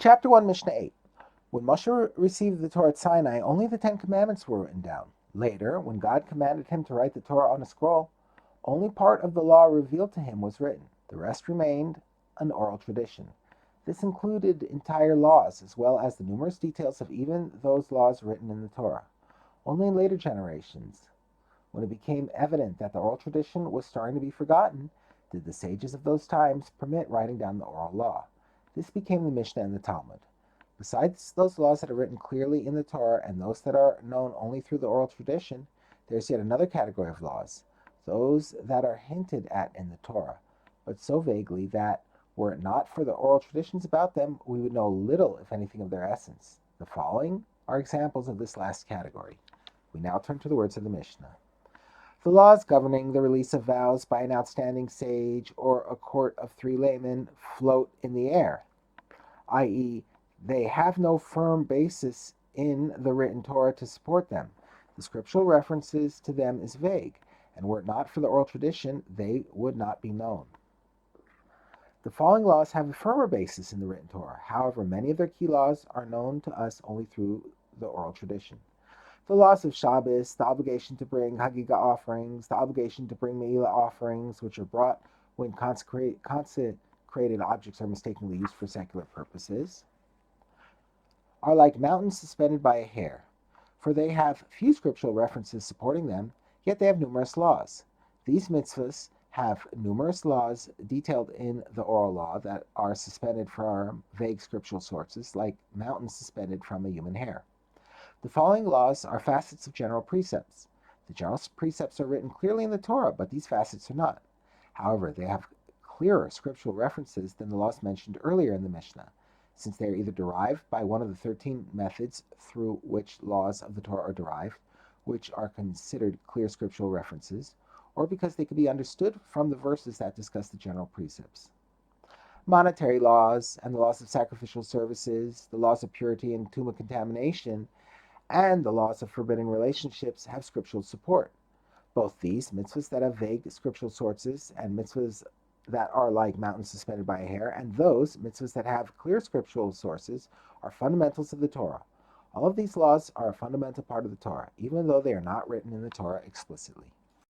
Chapter 1, Mishnah 8. When Moshe received the Torah at Sinai, only the Ten Commandments were written down. Later, when God commanded him to write the Torah on a scroll, only part of the law revealed to him was written. The rest remained an oral tradition. This included entire laws, as well as the numerous details of even those laws written in the Torah. Only in later generations, when it became evident that the oral tradition was starting to be forgotten, did the sages of those times permit writing down the oral law. This became the Mishnah and the Talmud. Besides those laws that are written clearly in the Torah and those that are known only through the oral tradition, there is yet another category of laws, those that are hinted at in the Torah, but so vaguely that, were it not for the oral traditions about them, we would know little, if anything, of their essence. The following are examples of this last category. We now turn to the words of the Mishnah. The laws governing the release of vows by an outstanding sage or a court of 3 laymen float in the air, i.e., they have no firm basis in the written Torah to support them. The scriptural references to them is vague, and were it not for the oral tradition, they would not be known. The following laws have a firmer basis in the written Torah. However, many of their key laws are known to us only through the oral tradition. The laws of Shabbos, the obligation to bring Chagigah offerings, the obligation to bring Me'ilah offerings, which are brought when consecrated objects are mistakenly used for secular purposes, are like mountains suspended by a hair, for they have few scriptural references supporting them, yet they have numerous laws. These mitzvahs have numerous laws detailed in the oral law that are suspended from vague scriptural sources, like mountains suspended from a human hair. The following laws are facets of general precepts. The general precepts are written clearly in the Torah, but these facets are not. However, they have clearer scriptural references than the laws mentioned earlier in the Mishnah, since they are either derived by one of the 13 methods through which laws of the Torah are derived, which are considered clear scriptural references, or because they can be understood from the verses that discuss the general precepts. Monetary laws and the laws of sacrificial services, the laws of purity and tomb contamination, and the laws of forbidding relationships have scriptural support. Both these, mitzvahs that have vague scriptural sources and mitzvahs that are like mountains suspended by a hair, and those, mitzvahs that have clear scriptural sources, are fundamentals of the Torah. All of these laws are a fundamental part of the Torah, even though they are not written in the Torah explicitly.